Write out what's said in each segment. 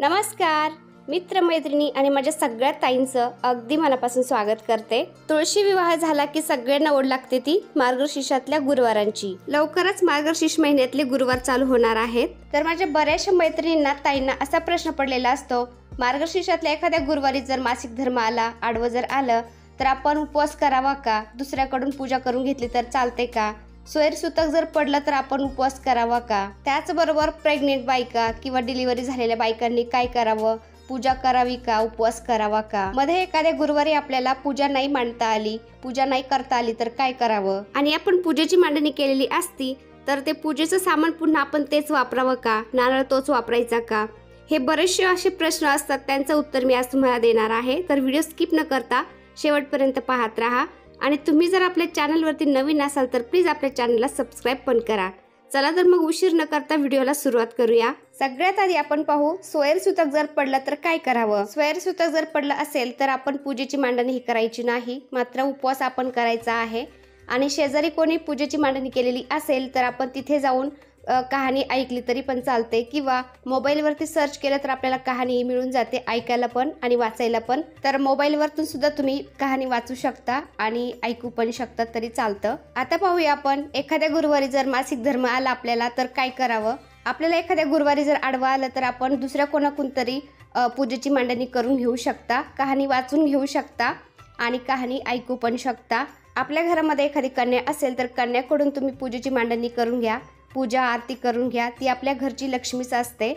नमस्कार मित्रमैत्रिणी आणि माझ्या सगळ्या ताईंचं अगदी मनापासून स्वागत करते। तुळशी विवाह झाला की सगळ्यांना ओढ लागते ती मार्गशीर्षातल्या गुरुवारांची। लवकरच मार्गशीर्ष महिन्यातले गुरुवार चालू होणार आहेत। तर माझ्या बऱ्याचशा मैत्रिणींना ताईंना असा प्रश्न पडलेला असतो, मार्गशीर्षातल्या एखाद्या गुरुवारी जर मासिक धर्म आला, आडवं जर आलं तर आपण उपवास करावा का, दुसऱ्याकडून पूजा करून घेतली तर चालते का, स्वयंसूतक जर पडलं तर आपण उपवास करावा का, त्याचबरोबर प्रेग्नेंट बायका किंवा डिलिव्हरी झालेल्या बायकांनी काय करावं, पूजा करावी का, उपवास करावा का, मध्ये एखाद्या गुरुवारी आपल्याला पूजा नाही मांडता आली, पूजा नाही करता आली तर काय करावं, आणि आपण पूजेची मांडणी केलेली असती तर ते पूजेचं सामान पुन्हा आपण तेच वापरावं का, नारळ तोच वापरायचा का, हे बरेचसे असे प्रश्न असतात। त्यांचं उत्तर मी आज तुम्हाला देणार आहे। तर व्हिडिओ स्किप न करता शेवटपर्यंत पाहत राहा। आणि तुम्ही जर आपल्या चॅनलवरती नवीन असाल तर प्लीज आपल्या चॅनलला सबस्क्राइब पण करा। चला तर मग उशीर न करता व्हिडिओला सुरुवात करूया। सगळ्यात आधी आपण पाहू स्वयंसूतक जर पडलं तर काय करावं। स्वयंसूतक जर पडलं असेल तर आपण पूजेची मांडणी ही करायची नाही, मात्र उपवास आपण करायचा आहे। आणि शेजारी कोणी पूजेची मांडणी केलेली असेल तर आपण तिथे जाऊन कहाणी ऐकली तरी पण चालते, किंवा मोबाईलवरती सर्च केलं तर आपल्याला कहाणी मिळून जाते, ऐकायला पण आणि वाचायला पण। तर मोबाईलवरतून सुद्धा तुम्ही कहाणी वाचू शकता आणि ऐकू पण शकता तरी चालतं। आता पाहूया आपण एखाद्या गुरुवारी जर मासिक धर्म आला आपल्याला तर काय करावं। आपल्याला एखाद्या गुरुवारी जर आडवं आलं तर आपण दुसऱ्या कोणाकडून तरी पूजेची मांडणी करून घेऊ शकता, कहाणी वाचून घेऊ शकता आणि कहाणी ऐकू पण शकता। आपल्या घरामध्ये एखादी कन्या असेल तर कन्याकडून तुम्ही पूजेची मांडणी करून घ्या, पूजा आरती करून घ्या, ती आपल्या घरची लक्ष्मीच असते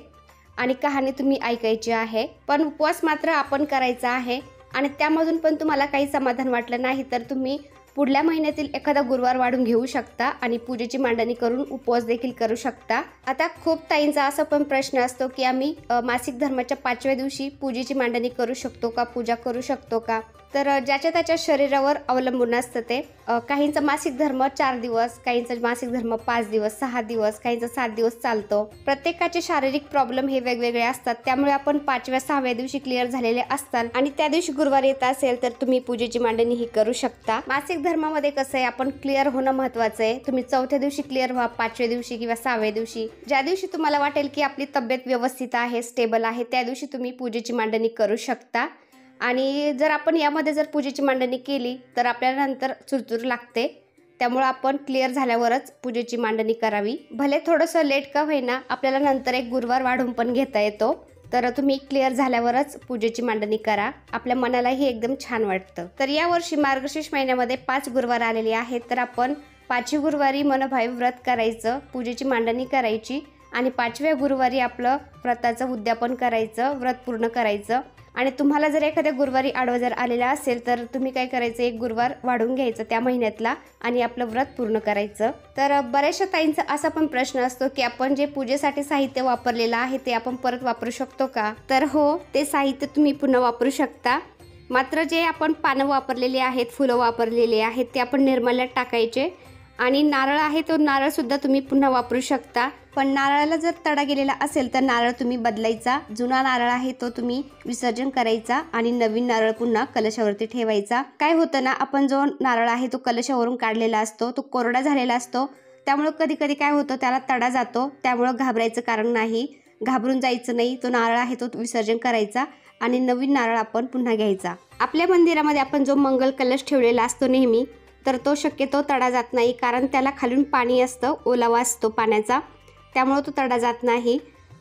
आणि कहाणी तुम्ही ऐकायची आहे। पण उपवास मात्र आपण करायचा आहे आणि त्यामधून पण तुम्हाला काही समाधान वाटलं नाही तर तुम्ही पुढल्या महिन्यातील एखादा गुरुवार वाढून घेऊ शकता आणि पूजेची मांडणी करून उपवास देखील करू शकता। आता खूप ताईंचा असा पण प्रश्न असतो की आम्ही मासिक धर्माच्या 5व्या दिवशी पूजेची मांडणी करू शकतो का, पूजा करू शकतो का। तर ज्याच्या त्याच्या शरीरावर अवलंबून असतं ते। काहींचा मासिक धर्म 4 दिवस, काहींचा मासिक धर्म 5 दिवस, 6 दिवस, काहींचा 7 दिवस चालतो। प्रत्येकाचे शारीरिक प्रॉब्लेम हे वेगवेगळे असतात, त्यामुळे आपण 5व्या 6व्या दिवशी क्लिअर झालेले असतात आणि त्या दिवशी गुरुवार येत असेल तर तुम्ही पूजेची मांडणी ही करू शकता। मासिक धर्मामध्ये कसं आहे, आपण क्लिअर होणं महत्त्वाचं आहे। तुम्ही 4थ्या दिवशी क्लिअर व्हा, 5व्या दिवशी किंवा 6व्या दिवशी, ज्या दिवशी तुम्हाला वाटेल की आपली तब्येत व्यवस्थित आहे, स्टेबल आहे, त्या दिवशी तुम्ही पूजेची मांडणी करू शकता। आणि जर आपण यामध्ये जर पूजेची मांडणी केली तर आपल्याला नंतर चुरचूर लागते, त्यामुळे आपण क्लिअर झाल्यावरच पूजेची मांडणी करावी। भले थोडंसं लेट का होईना, आपल्याला नंतर एक गुरुवार वाढून पण घेता येतो। तर तुम्ही क्लिअर झाल्यावरच पूजेची मांडणी करा, आपल्या मनालाही एकदम छान वाटतं। तर यावर्षी मार्गशीर्ष महिन्यामध्ये 5 गुरुवार आलेले आहेत, तर आपण 5ही गुरुवारी मनभावी व्रत करायचं, पूजेची मांडणी करायची आणि 5व्या गुरुवारी आपलं व्रताचं उद्यापन करायचं, व्रत पूर्ण करायचं। आणि तुम्हाला जर एखाद्या गुरुवारी आडवं जर आलेला असेल तर तुम्ही काय करायचं, एक गुरुवार वाढून घ्यायचं त्या महिन्यातला आणि आपलं व्रत पूर्ण करायचं। तर बऱ्याचशा ताईंचा असा पण प्रश्न असतो की आपण जे पूजेसाठी साहित्य वापरलेलं आहे ते आपण परत वापरू शकतो का। तर हो, ते साहित्य तुम्ही पुन्हा वापरू शकता, मात्र जे आपण पानं वापरलेली आहेत, फुलं वापरलेली आहेत ते आपण निर्माल्यात टाकायचे। आणि नारळ आहे तो नारळ सुद्धा तुम्ही पुन्हा वापरू शकता, पण नारळाला जर तडा गेलेला असेल तर नारळ तुम्ही बदलायचा, जुना नारळ आहे तो तुम्ही विसर्जन करायचा आणि नवीन नारळ पुन्हा कलशावरती ठेवायचा। काय होतं ना, आपण जो नारळ आहे तो कलशावरून काढलेला असतो, तो कोरडा झालेला असतो, त्यामुळे कधी कधी काय होतं, त्याला तडा जातो, त्यामुळे घाबरायचं कारण नाही, घाबरून जायचं नाही। तो नारळ आहे तो विसर्जन करायचा आणि नवीन नारळ आपण पुन्हा घ्यायचा। आपल्या मंदिरामध्ये आपण जो मंगल कलश ठेवलेला असतो नेहमी, तर तो शक्यतो तडा जात नाही, कारण त्याला खालून पाणी असतं, ओलावा असतो पाण्याचा, त्यामुळे तो तडा जात नाही।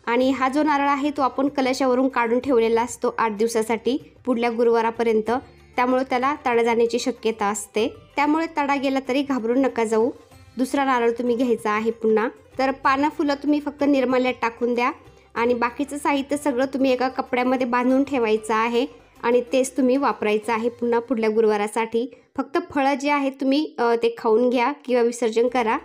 आणि हा जो नारळ आहे तो आपण कलशावरून काढून ठेवलेला असतो 8 दिवसासाठी, पुढल्या गुरुवारापर्यंत, त्यामुळे त्याला तडा जाण्याची शक्यता असते। त्यामुळे तडा गेला तरी घाबरून नका जाऊ, दुसरा नारळ तुम्ही घ्यायचा आहे पुन्हा। तर पानं फुलं तुम्ही फक्त निर्माल्यात टाकून द्या आणि बाकीचं साहित्य सगळं तुम्ही एका कपड्यामध्ये बांधून ठेवायचं आहे आणि तेच तुम्ही वापरायचं आहे पुन्हा पुढल्या गुरुवारासाठी। फक्त फळं जे आहेत तुम्ही ते खाऊन घ्या किंवा विसर्जन करा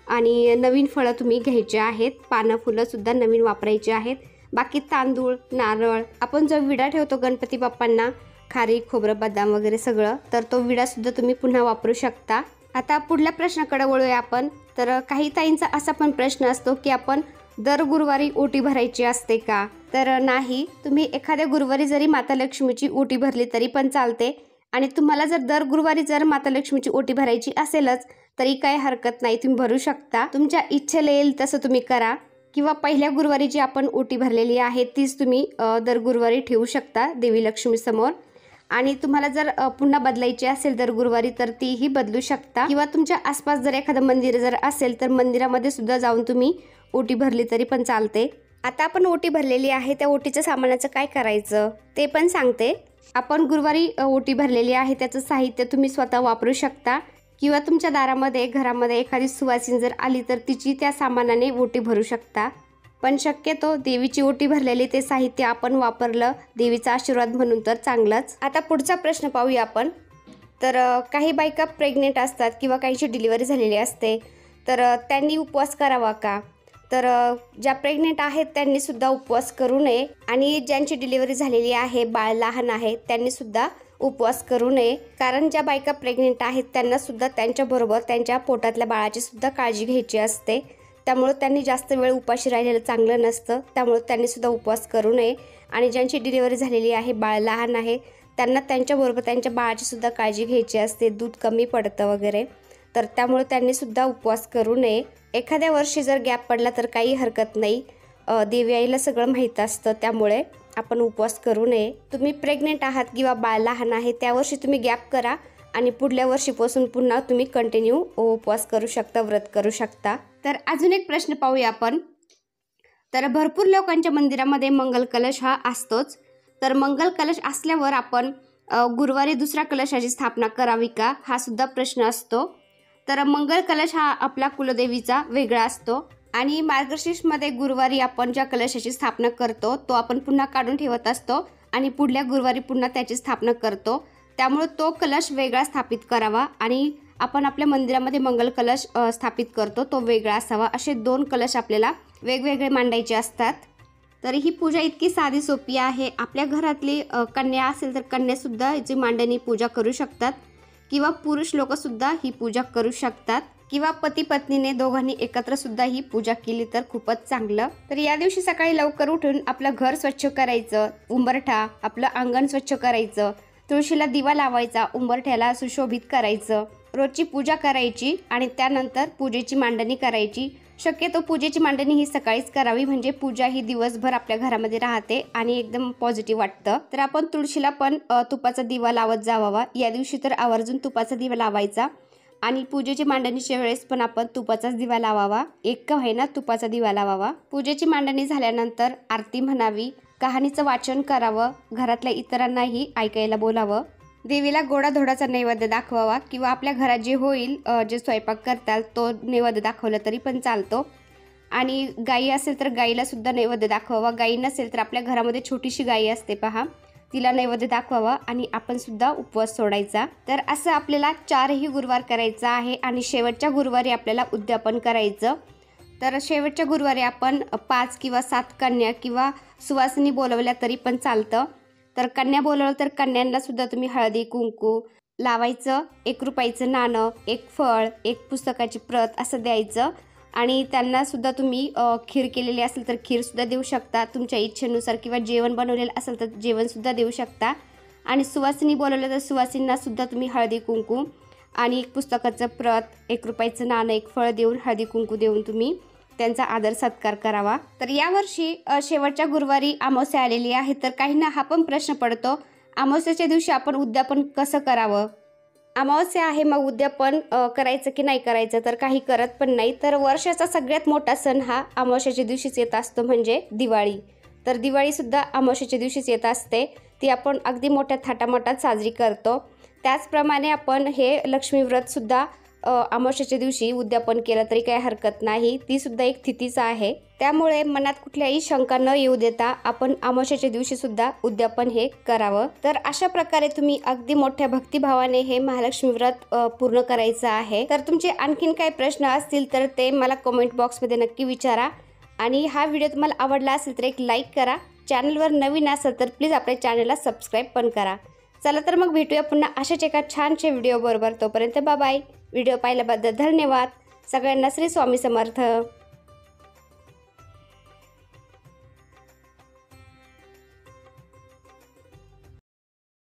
आणि नवीन फळं तुम्ही घ्यायचे आहेत, पानं फुलं सुद्धा नवीन वापरायचे आहेत। बाकी तांदूळ, नारळ, आपण जो विडा ठेवतो गणपती बाप्पांना, खारीक, खोबरं, बदाम वगैरे सगळं, तर तो विडासुद्धा तुम्ही पुन्हा वापरू शकता। आता पुढल्या प्रश्नाकडे वळूया आपण। तर काही ताईंचा असा पण प्रश्न असतो की आपण दर गुरुवारी ओटी भरायची असते का। तर नाही, तुम्ही एखाद्या गुरुवारी जरी माता लक्ष्मीची ओटी भरली तरी पण चालते आणि तुम्हाला जर दर गुरुवारी जर माता लक्ष्मीची ओटी भरायची असेलच तरी काही हरकत नाही, तुम्ही भरू शकता, तुमच्या इच्छेला येईल तसं तुम्ही करा। किंवा पहिल्या गुरुवारी जी आपण ओटी भरलेली आहे तीच तुम्ही दर गुरुवारी ठेवू शकता देवी लक्ष्मी समोर। आणि तुम्हाला जर पुन्हा बदलायची असेल दर गुरुवारी तर तीही बदलू शकता, किंवा तुमच्या आसपास जर एखादं मंदिर जर असेल तर मंदिरामध्ये सुद्धा जाऊन तुम्ही ओटी भरली तरी पण चालते। आता आपण ओटी भरलेली आहे, त्या ओटीच्या सामानाचं काय करायचं ते पण सांगते। आपण गुरुवारी ओटी भरलेली आहे त्याचं साहित्य तुम्ही स्वतः वापरू शकता, किंवा तुमच्या दारामध्ये घरामध्ये एखादी सुवासीन जर आली तर तिची त्या सामानाने ओटी भरू शकता। पण शक्यतो देवीची ओटी भरलेली ते साहित्य आपण वापरलं देवीचा आशीर्वाद म्हणून तर चांगलंच। आता पुढचा प्रश्न पाहूया आपण। तर काही बायका प्रेग्नेंट असतात किंवा काहीची डिलिव्हरी झालेली असते, तर त्यांनी उपवास करावा का? तर ज्या प्रेग्नेंट आहेत त्यांनी सुद्धा उपवास करू नये, आणि ज्यांची डिलिव्हरी झालेली आहे, बाळ लहान आहे, त्यांनी सुद्धा उपवास करू नये। कारण ज्या बायका प्रेग्नेंट आहेत त्यांना सुद्धा त्यांच्याबरोबर त्यांच्या पोटातल्या बाळाची सुद्धा काळजी घ्यायची असते, त्यामुळे त्यांनी जास्त वेळ उपाशी राहिलेलं चांगलं नसतं, त्यामुळे त्यांनी सुद्धा उपवास करू नये। आणि ज्यांची डिलिव्हरी झालेली आहे, बाळ लहान आहे, त्यांना त्यांच्याबरोबर त्यांच्या बाळाची सुद्धा काळजी घ्यायची असते, दूध कमी पडतं वगैरे, तर त्यामुळे त्यांनी सुद्धा उपवास करू नये। एखाद्या वर्षी जर गॅप पडला तर काही हरकत नाही, देवी आईला सगळं माहीत असतं, त्यामुळे आपण उपवास करू नये। तुम्ही प्रेग्नेंट आहात किंवा बाळ लहान आहे त्या वर्षी तुम्ही गॅप करा, आणि पुढल्या वर्षीपासून पुन्हा तुम्ही कंटिन्यू उपवास करू शकता, व्रत करू शकता। तर अजून एक प्रश्न पाहूया आपण। तर भरपूर लोकांच्या मंदिरामध्ये मंगल कलश हा असतोच, तर मंगल कलश असल्यावर आपण गुरुवारी दुसऱ्या कलशाची स्थापना करावी का, हा सुद्धा प्रश्न असतो। तर मंगल कलश हा आपला कुलदेवीचा वेगळा असतो, आणि मार्गशीर्षमध्ये गुरुवारी आपण ज्या कलशाची स्थापना करतो तो आपण पुन्हा काढून ठेवत असतो, आणि पुढल्या गुरुवारी पुन्हा त्याची स्थापना करतो, त्यामुळे तो कलश वेगळा स्थापित करावा, आणि आपण आपल्या मंदिरामध्ये मंगल कलश स्थापित करतो तो वेगळा असावा। असे 2 कलश आपल्याला वेगवेगळे मांडायचे असतात। तर ही पूजा इतकी साधी सोपी आहे। आपल्या घरातली कन्या असेल तर कन्यासुद्धा हिची मांडणी पूजा करू शकतात, किंवा पुरुष लोकसुद्धा ही पूजा करू शकतात, किंवा पती पत्नीने दोघांनी एकत्र सुद्धा ही पूजा केली तर खूपच चांगलं। तर या दिवशी सकाळी लवकर उठून आपलं घर स्वच्छ करायचं, उंबरठा आपलं अंगण स्वच्छ करायचं, तुळशीला दिवा लावायचा, उंबरठ्याला सुशोभित करायचं, रोजची पूजा करायची, आणि त्यानंतर पूजेची मांडणी करायची। शक्यतो पूजेची मांडणी ही सकाळीच करावी, म्हणजे पूजा ही दिवसभर आपल्या घरामध्ये राहते आणि एकदम पॉझिटिव्ह वाटतं। तर आपण तुळशीला पण तुपाचा दिवा लावत जावावा, या दिवशी तर आवर्जून तुपाचा दिवा लावायचा, आणि पूजेची मांडणीच्या वेळेस पण आपण तुपाचाच दिवा लावावा, एक का होईना तुपाचा दिवा लावावा। पूजेची मांडणी झाल्यानंतर आरती म्हणावी, कहाणीचं वाचन करावं, घरातल्या इतरांनाही ऐकायला बोलावं, देवीला गोडाधोडाचा नैवेद्य दाखवावा, किंवा आपल्या घरात जे होईल जे स्वयंपाक करताल तो नैवेद्य दाखवला तरी पण चालतो। आणि गाई असेल तर गाईला सुद्धा नैवेद्य दाखवावा, गाई नसेल तर आपल्या घरामध्ये छोटीशी गाई असते पहा, तिला नैवेद्य दाखवावा, आणि आपण सुद्धा उपवास सोडायचा। तर असं आपल्याला 4ही गुरुवार करायचा आहे, आणि शेवटच्या गुरुवारी आपल्याला उद्यापन करायचं। तर शेवटच्या गुरुवारी आपण 5 किंवा 7 कन्या किंवा सुवासिनी बोलवल्या तरी पण चालतं। तर कन्या बोलवलं तर कन्यांना सुद्धा तुम्ही हळदी कुंकू लावायचं, 1 रुपयाचं नाणं, 1 फळ, 1 पुस्तकाची प्रत असं द्यायचं, आणि त्यांना सुद्धा तुम्ही खीर केलेली असेल तर खीर सुद्धा देऊ शकता तुमच्या इच्छेनुसार, किंवा जेवण बनवलेलं असेल तर जेवण सुद्धा देऊ शकता। आणि सुवासिनी बोलवलं तर सुवासिनींना सुद्धा तुम्ही हळदी कुंकू आणि 1 पुस्तकाचं प्रत, 1 रुपयाचं नाणं, 1 फळ देऊन हळदी कुंकू देऊन तुम्ही त्यांचा आदर सत्कार करावा। तर यावर्षी शेवटच्या गुरुवारी अमावस्या आलेली आहे, तर काहींना हा पण प्रश्न पडतो, अमावस्याच्या दिवशी आपण उद्यापन कसं करावं? अमावस्या आहे मग उद्यापन करायचं की नाही करायचं? तर काही करत पण नाही। तर वर्षाचा सगळ्यात मोठा सण हा अमावस्याच्या दिवशीच येत असतो, म्हणजे दिवाळी। तर दिवाळीसुद्धा अमावस्याच्या दिवशीच येत असते, ती आपण अगदी मोठ्या थाटामाटात साजरी करतो। त्याचप्रमाणे आपण हे लक्ष्मी व्रतसुद्धा अमावस्याच्या दिवशी उद्यापन केलं तरी काही हरकत नाही, ती सुद्धा एक तिथीच आहे। त्यामुळे मनात कुठल्याही शंका न येऊ देता आपण अमावस्याच्या दिवशी सुद्धा उद्यापन हे करावं। तर अशा प्रकारे तुम्ही अगदी मोठ्या भक्तिभावाने हे महालक्ष्मी व्रत पूर्ण करायचं आहे। तर तुमचे आणखीन काही प्रश्न असतील तर ते मला कमेंट बॉक्समध्ये नक्की विचारा, आणि हा व्हिडिओ तुम्हाला आवडला असेल तर एक लाईक करा, चॅनलवर नवीन असेल तर प्लीज आपल्या चॅनलला सबस्क्राईब पण करा। चला तर मग भेटूया पुन्हा अशाच एका छानशा व्हिडिओ बरोबर, तोपर्यंत बाय बाय। व्हिडिओ पाहिल्याबद्दल धन्यवाद। सगळ्यांना श्री स्वामी समर्थ।